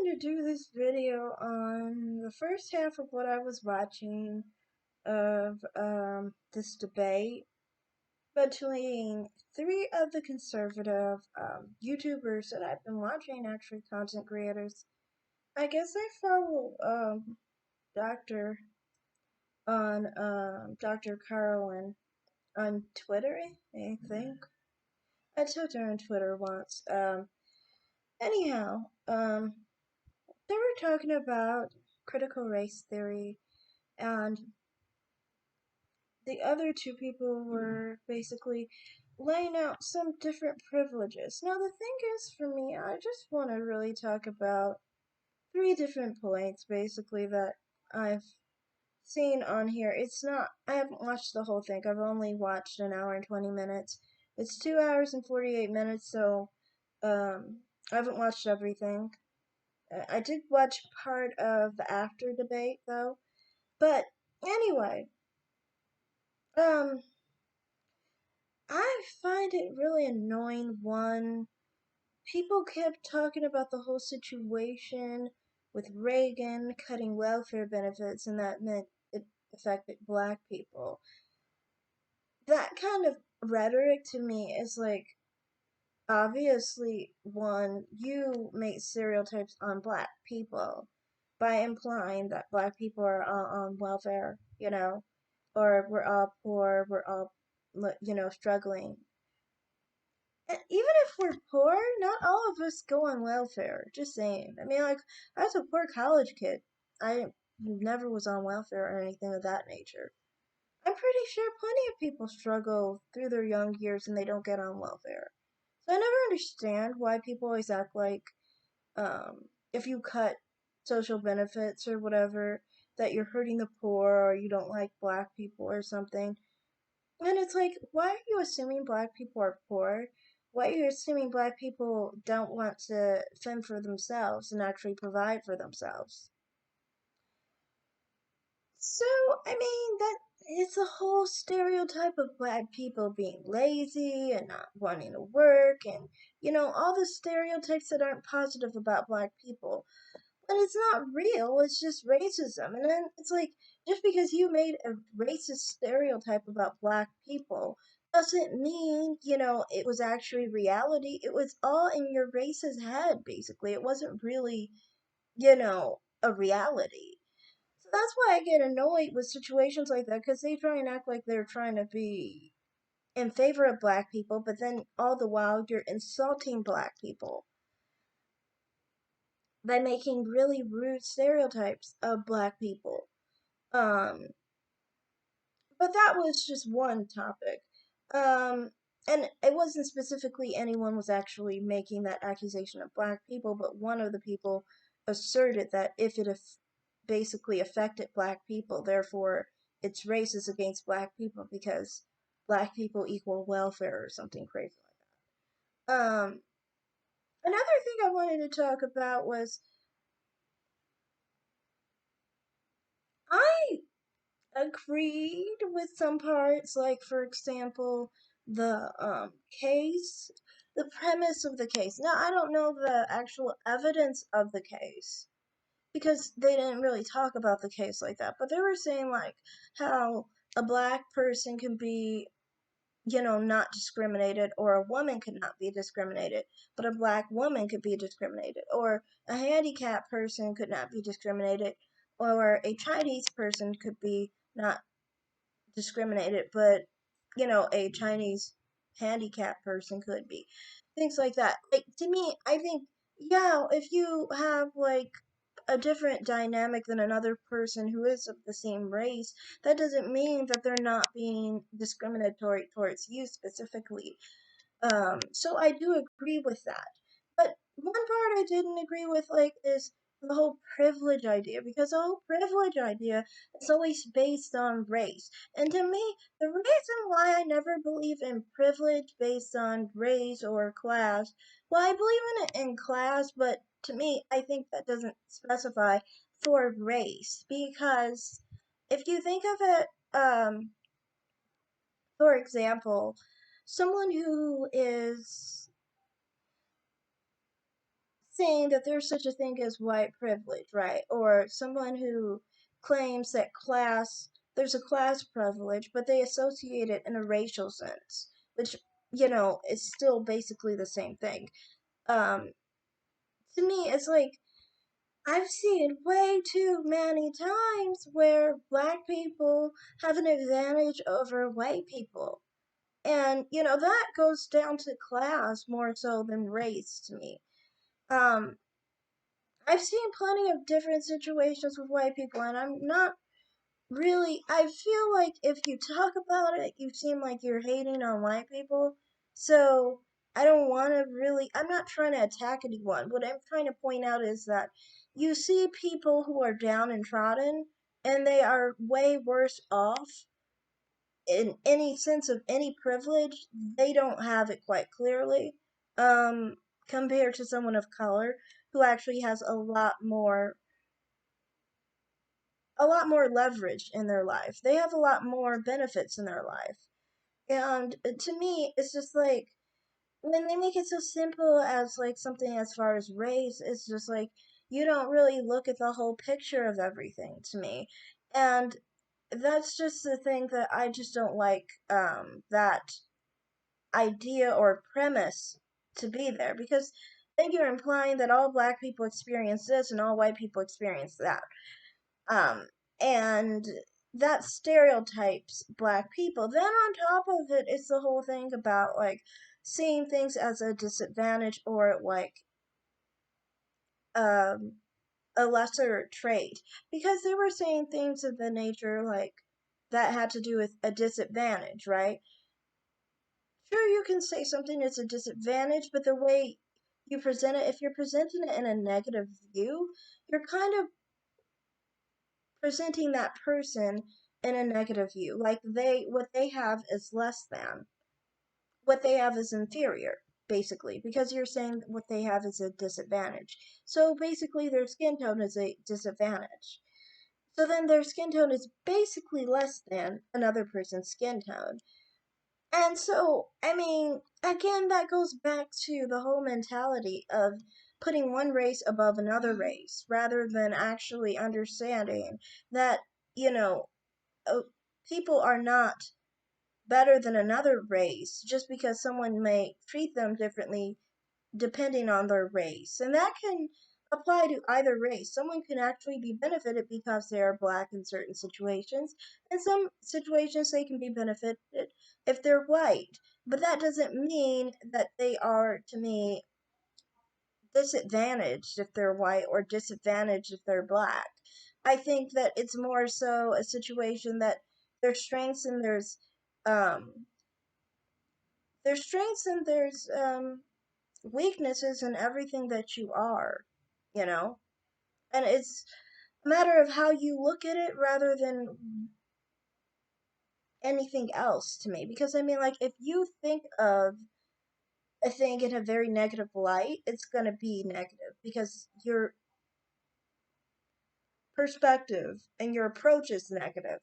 to do this video on the first half of what I was watching of this debate between three of the conservative YouTubers that I've been watching, actually content creators. I guess I follow Dr. on Dr. Carlin on Twitter, I think. I took her on Twitter once. Anyhow, they were talking about critical race theory, and the other two people were basically laying out some different privileges. Now, the thing is, for me, I just want to really talk about three different points, basically, that I've seen on here. I haven't watched the whole thing. I've only watched an hour and 20 minutes. It's 2 hours and 48 minutes, so I haven't watched everything. I did watch part of the after debate, though. But anyway, um, I find it really annoying. One, people kept talking about the whole situation with Reagan cutting welfare benefits, and that meant it affected black people. That kind of rhetoric to me is like, obviously, one, you make stereotypes on black people by implying that black people are all on welfare, or we're all poor, we're all, struggling. And even if we're poor, not all of us go on welfare. Just saying. I mean, like, I was a poor college kid. I never was on welfare or anything of that nature. I'm pretty sure plenty of people struggle through their young years and they don't get on welfare. So I never understand why people always act like if you cut social benefits or whatever, that you're hurting the poor or you don't like black people or something. And it's like, why are you assuming black people are poor? Why are you assuming black people don't want to fend for themselves and actually provide for themselves? So, I mean, that it's a whole stereotype of black people being lazy and not wanting to work and, all the stereotypes that aren't positive about black people. But it's not real, it's just racism. And then it's like, just because you made a racist stereotype about black people doesn't mean, it was actually reality. It was all in your racist head, basically. It wasn't really, a reality. So that's why I get annoyed with situations like that, because they try and act like they're trying to be in favor of black people, but then all the while you're insulting black people by making really rude stereotypes of black people. Um, but that was just one topic. Um, and it wasn't specifically anyone was actually making that accusation of black people, but one of the people asserted that if it basically affected black people, therefore it's racist against black people because black people equal welfare or something crazy like that. Another thing I wanted to talk about was I agreed with some parts, like for example, the case, the premise of the case. Now I don't know the actual evidence of the case because they didn't really talk about the case like that, but they were saying like how a black person can be, not discriminated, or a woman could not be discriminated, but a black woman could be discriminated, or a handicapped person could not be discriminated, or a Chinese person could be not discriminated, but a Chinese handicapped person could be. Things like that. Like to me, I think yeah, if you have like a different dynamic than another person who is of the same race, that doesn't mean that they're not being discriminatory towards you specifically. So I do agree with that. But one part I didn't agree with, like, is the whole privilege idea, because the whole privilege idea is always based on race. And to me, the reason why I never believe in privilege based on race or class, well, I believe in it in class, but to me, I think that doesn't specify for race, because if you think of it, for example, someone who is saying that there's such a thing as white privilege, right? Or someone who claims that there's a class privilege, but they associate it in a racial sense, which, is still basically the same thing. Um, to me, it's like, I've seen way too many times where black people have an advantage over white people. And, that goes down to class more so than race to me. Um, I've seen plenty of different situations with white people, and I'm not really. I feel like if you talk about it, you seem like you're hating on white people. So I don't want to really. I'm not trying to attack anyone. What I'm trying to point out is that you see people who are down and trodden, and they are way worse off in any sense of any privilege. They don't have it quite clearly. Um, Compared to someone of color who actually has a lot more leverage in their life. They have a lot more benefits in their life. And to me, it's just like when they make it so simple as like something as far as race, it's just like you don't really look at the whole picture of everything to me. And that's just the thing that I just don't like that idea or premise to be there because then you're implying that all black people experience this and all white people experience that. um, and that stereotypes black people. Then on top of it, it's the whole thing about like seeing things as a disadvantage or like um, a lesser trait because they were saying things of the nature like that had to do with a disadvantage, right? Sure, you can say something is a disadvantage, but the way you present it, if you're presenting it in a negative view, you're kind of presenting that person in a negative view. Like what they have is less than. What they have is inferior, basically, because you're saying what they have is a disadvantage. So basically their skin tone is a disadvantage. So then their skin tone is basically less than another person's skin tone. And so, I mean, again, that goes back to the whole mentality of putting one race above another race rather than actually understanding that, you know, uh, people are not better than another race just because someone may treat them differently depending on their race. And that can apply to either race. Someone can actually be benefited because they are black in certain situations. In some situations, they can be benefited if they're white. But that doesn't mean that they are, to me, disadvantaged if they're white or disadvantaged if they're black. I think that it's more so a situation that there's strengths and um there's strengths and there's weaknesses in everything that you are, you know? And it's a matter of how you look at it rather than anything else to me. Because I mean, like, if you think of a thing in a very negative light, it's going to be negative because your perspective and your approach is negative.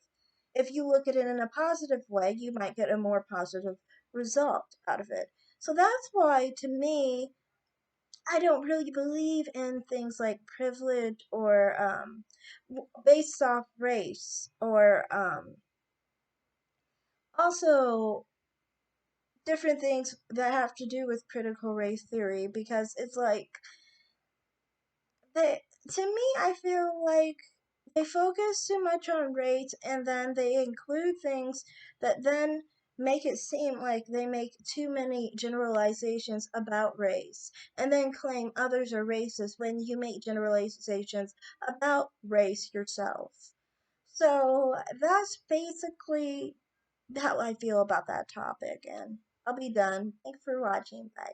If you look at it in a positive way, you might get a more positive result out of it. So that's why, to me, I don't really believe in things like privilege or based off race or also different things that have to do with critical race theory because it's like they to me I feel like they focus too much on race and then they include things that then make it seem like they make too many generalizations about race and then claim others are racist when you make generalizations about race yourself. So that's basically how I feel about that topic, and I'll be done. Thanks for watching. Bye.